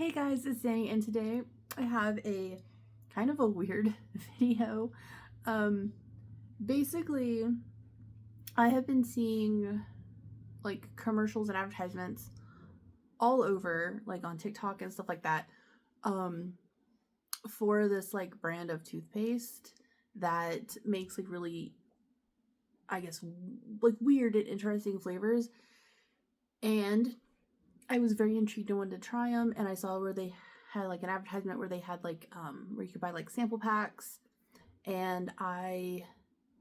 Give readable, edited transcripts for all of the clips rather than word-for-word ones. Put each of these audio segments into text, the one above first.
Hey guys, it's Danny, and today I have a kind of a weird video. Basically, I have been seeing like commercials and advertisements all over, like on TikTok and stuff like that, for this like brand of toothpaste that makes like really, I guess, like weird and interesting flavors. And I was very intrigued and wanted to try them, and I saw where they had like an advertisement where they had like where you could buy like sample packs, and I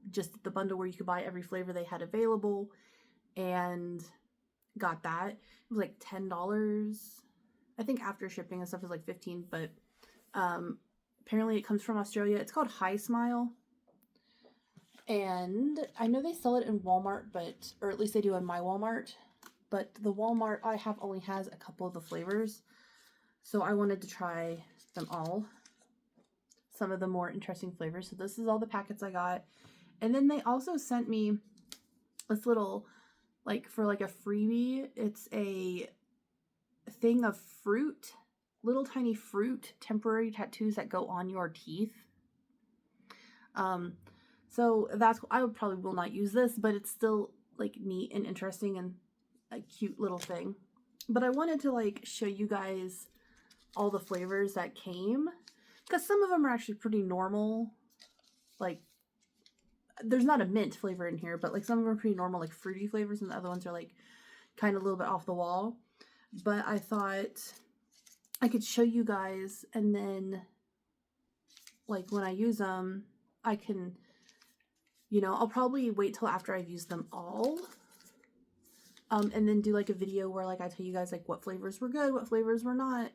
just did the bundle where you could buy every flavor they had available and got that. It was like $10. I think after shipping and stuff is like 15, but apparently it comes from Australia. It's called High Smile. And I know they sell it in Walmart, but or at least they do in my Walmart. But the Walmart I have only has a couple of the flavors. So I wanted to try them all. Some of the more interesting flavors. So this is all the packets I got. And then they also sent me this little, like for like a freebie, it's a thing of fruit, little tiny fruit temporary tattoos that go on your teeth. So that's, I would probably will not use this, but it's still like neat and interesting and a cute little thing. But I wanted to like show you guys all the flavors that came, because some of them are actually pretty normal. Like there's not a mint flavor in here, but like some of them are pretty normal, like fruity flavors, and the other ones are like kind of a little bit off the wall. But I thought I could show you guys, and then like when I use them, I can, you know, I'll probably wait till after I've used them all. And then do like a video where like I tell you guys like what flavors were good, what flavors were not.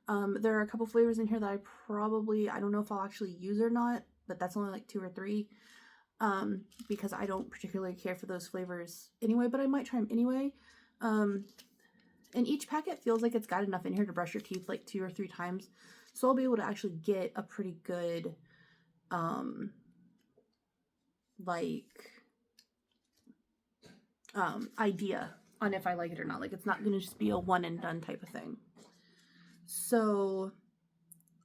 There are a couple flavors in here that I don't know if I'll actually use or not, but that's only like 2 or 3. Because I don't particularly care for those flavors anyway, but I might try them anyway. And each packet feels like it's got enough in here to brush your teeth like 2 or 3 times. So I'll be able to actually get a pretty good, idea on if I like it or not. Like it's not going to just be a one and done type of thing. So,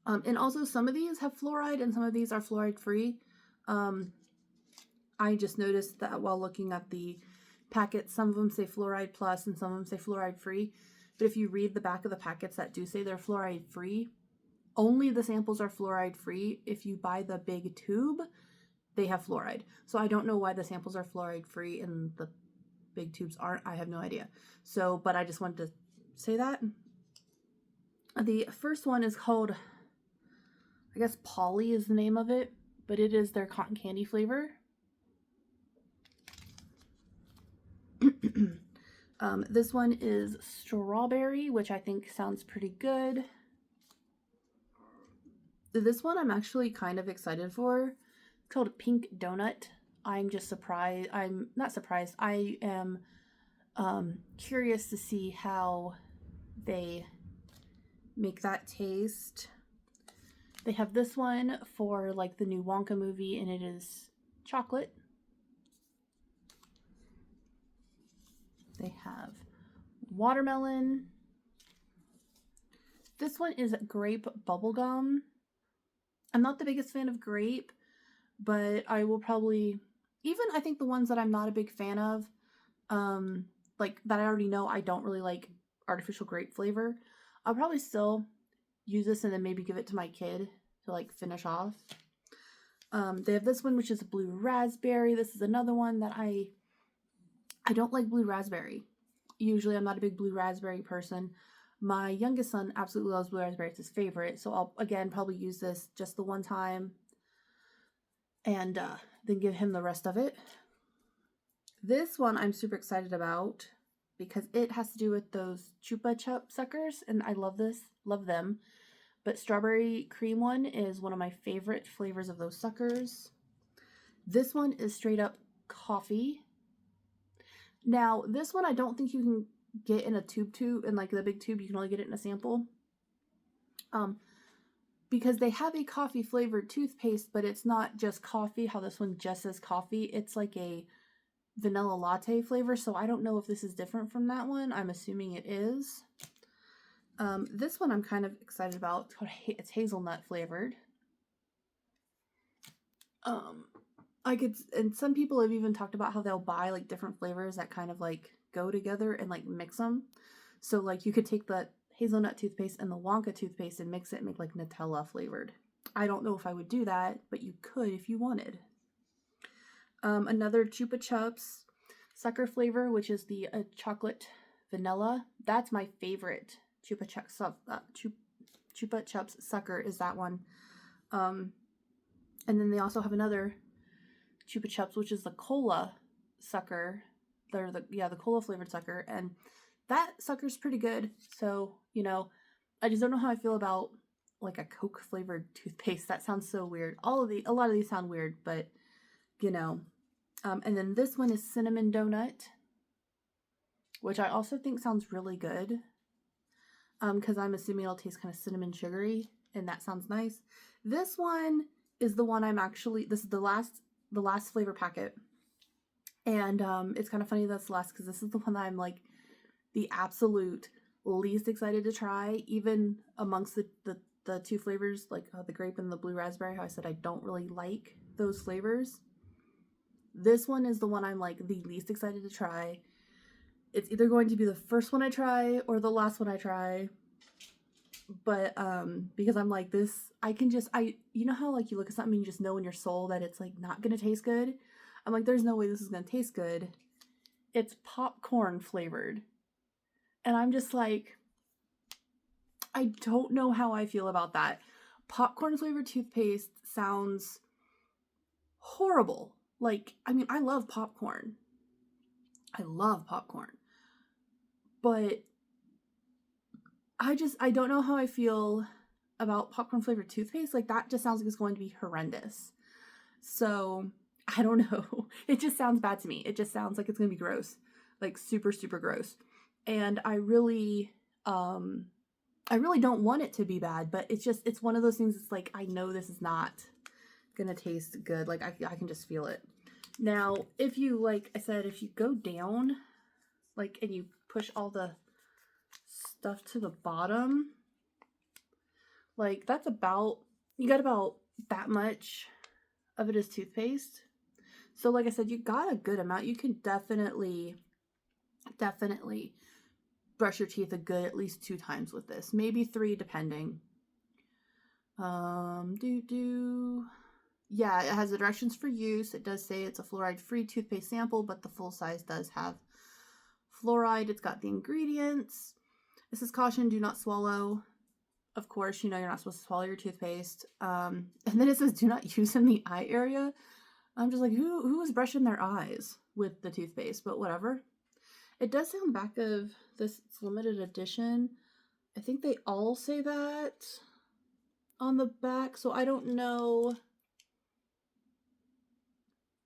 and also some of these have fluoride and some of these are fluoride free. I just noticed that while looking at the packets, some of them say fluoride plus and some of them say fluoride free. But if you read the back of the packets that do say they're fluoride free, only the samples are fluoride free. If you buy the big tube, they have fluoride. So I don't know why the samples are fluoride free and the big tubes aren't. I have no idea. So, but I just wanted to say that. The first one is called, I guess Polly is the name of it, but it is their cotton candy flavor. This one is strawberry, which I think sounds pretty good. This one I'm actually kind of excited for. It's called Pink Donut. I'm just surprised. I'm not surprised. I am curious to see how they make that taste. They have this one for like the new Wonka movie, and it is chocolate. They have watermelon. This one is grape bubblegum. I'm not the biggest fan of grape, but I will probably, even I think the ones that I'm not a big fan of, like that I already know I don't really like artificial grape flavor, I'll probably still use this and then maybe give it to my kid to like finish off. They have this one, which is blue raspberry. This is another one that I don't like blue raspberry. Usually I'm not a big blue raspberry person. My youngest son absolutely loves blue raspberry. It's his favorite. So I'll, again, probably use this just the one time and then give him the rest of it. This one I'm super excited about because it has to do with those Chupa Chup suckers, and I love this, love them. But strawberry cream one is one of my favorite flavors of those suckers. This one is straight up coffee. Now, this one I don't think you can get in a tube, in like the big tube. You can only get it in a sample. Because they have a coffee flavored toothpaste, but it's not just coffee, how this one just says coffee. It's like a vanilla latte flavor, so I don't know if this is different from that one. I'm assuming it is. This one I'm kind of excited about. It's hazelnut flavored. And some people have even talked about how they'll buy like different flavors that kind of like go together and like mix them. So like you could take the hazelnut toothpaste and the Wonka toothpaste and mix it and make like Nutella flavored. I don't know if I would do that, but you could if you wanted. Another Chupa Chups sucker flavor, which is the chocolate vanilla. That's my favorite Chupa Chups sucker is that one. And then they also have another Chupa Chups, which is the cola sucker. They're the cola flavored sucker, and that sucker's pretty good. So, you know, I just don't know how I feel about like a Coke flavored toothpaste. That sounds so weird. A lot of these sound weird, but you know. And then this one is cinnamon donut, which I also think sounds really good. Because I'm assuming it'll taste kind of cinnamon sugary, and that sounds nice. This one is the one this is the last flavor packet. And it's kind of funny that's the last because this is the one that I'm like the absolute least excited to try, even amongst the two flavors, like the grape and the blue raspberry, how I said I don't really like those flavors. This one is the one I'm like the least excited to try. It's either going to be the first one I try or the last one I try. But because I'm like this, you know how like you look at something and you just know in your soul that it's like not gonna taste good? I'm like, there's no way this is gonna taste good. It's popcorn flavored. And I'm just like, I don't know how I feel about that. Popcorn flavored toothpaste sounds horrible. Like, I mean, I love popcorn. But I don't know how I feel about popcorn flavored toothpaste. Like, that just sounds like it's going to be horrendous. So, I don't know. It just sounds bad to me. It just sounds like it's going to be gross. Like, super, super gross. And I really don't want it to be bad, but it's one of those things that's like, I know this is not gonna taste good. Like, I can just feel it. Now, if you, like I said, if you go down, like, and you push all the stuff to the bottom, like, you got about that much of it as toothpaste. So, like I said, you got a good amount. You can definitely brush your teeth a good at least 2 times with this. Maybe 3, depending. Yeah, it has the directions for use. It does say it's a fluoride-free toothpaste sample, but the full size does have fluoride. It's got the ingredients. It says, caution, do not swallow. Of course, you know you're not supposed to swallow your toothpaste. And then it says, do not use in the eye area. I'm just like, who is brushing their eyes with the toothpaste? But whatever. It does say on the back of this, it's limited edition. I think they all say that on the back, so I don't know.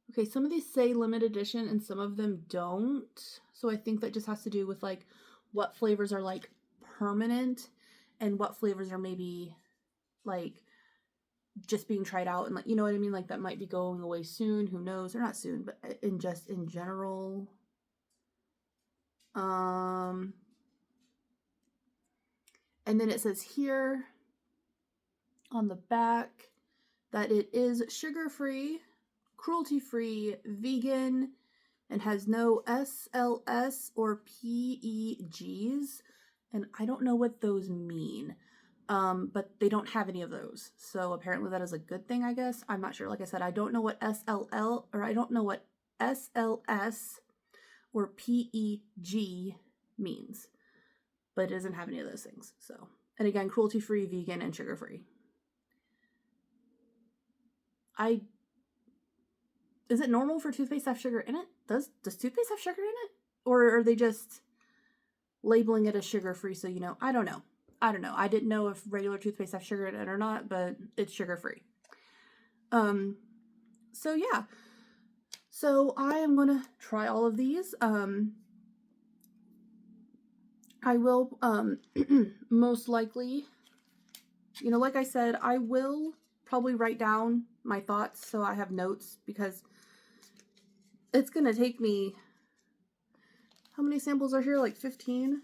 Okay, some of these say limited edition and some of them don't. So I think that just has to do with like what flavors are like permanent and what flavors are maybe like just being tried out and like, you know what I mean? Like that might be going away soon. Who knows? Or not soon, but in general. And then it says here on the back that it is sugar-free, cruelty-free, vegan, and has no SLS or PEGs. And I don't know what those mean, but they don't have any of those. So apparently that is a good thing, I guess. I'm not sure. Like I said, I don't know what SLS or PEG means, but it doesn't have any of those things. So, and again, cruelty-free, vegan, and sugar-free. Is it normal for toothpaste to have sugar in it? Does toothpaste have sugar in it? Or are they just labeling it as sugar-free so you know? I don't know. I didn't know if regular toothpaste have sugar in it or not, but it's sugar-free. So yeah. So I am going to try all of these. I will most likely, you know, like I said, I will probably write down my thoughts so I have notes because it's going to take me, how many samples are here? Like 15?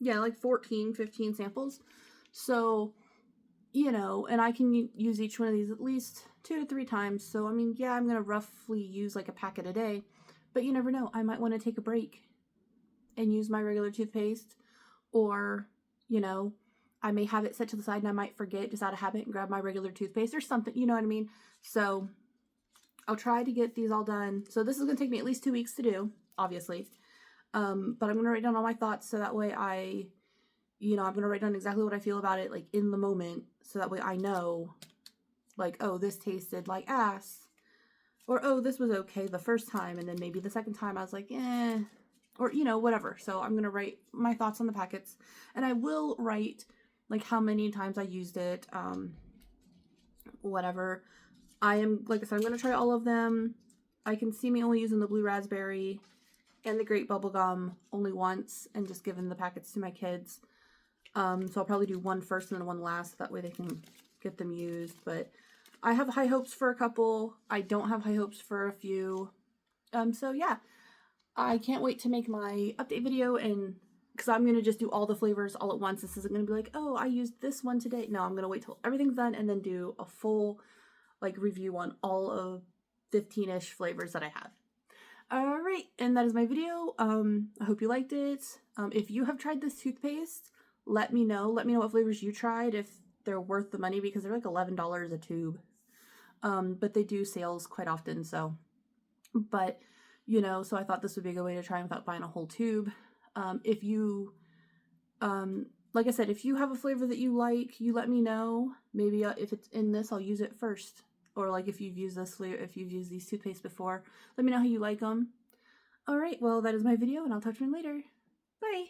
yeah, like 14, 15 samples. So, you know, and I can use each one of these at least 2 to 3 times. So, I mean, yeah, I'm going to roughly use like a packet a day, but you never know. I might want to take a break and use my regular toothpaste, or, you know, I may have it set to the side and I might forget just out of habit and grab my regular toothpaste or something, you know what I mean? So I'll try to get these all done. So this is going to take me at least 2 weeks to do, obviously. But I'm going to write down all my thoughts so that way I'm going to write down exactly what I feel about it, like in the moment. So that way I know, like, oh, this tasted like ass. Or, oh, this was okay the first time. And then maybe the second time I was like, eh. Or, you know, whatever. So I'm going to write my thoughts on the packets. And I will write, like, how many times I used it. Whatever. Like I said, I'm going to try all of them. I can see me only using the blue raspberry and the grape bubblegum only once and just giving the packets to my kids. So I'll probably do one first and then one last. That way they can get them used. But I have high hopes for a couple. I don't have high hopes for a few. So yeah, I can't wait to make my update video, and because I'm going to just do all the flavors all at once. This isn't going to be like, oh, I used this one today. No, I'm going to wait till everything's done and then do a full like review on all of 15-ish flavors that I have. All right, and that is my video. I hope you liked it. If you have tried this toothpaste, let me know. Let me know what flavors you tried, if they're worth the money, because they're like $11 a tube. But they do sales quite often, so. But, you know, so I thought this would be a good way to try without buying a whole tube. If you, like I said, if you have a flavor that you like, you let me know. Maybe if it's in this, I'll use it first. Or like if you've used this flavor, if you've used these toothpaste before, let me know how you like them. All right, well, that is my video, and I'll talk to you later. Bye.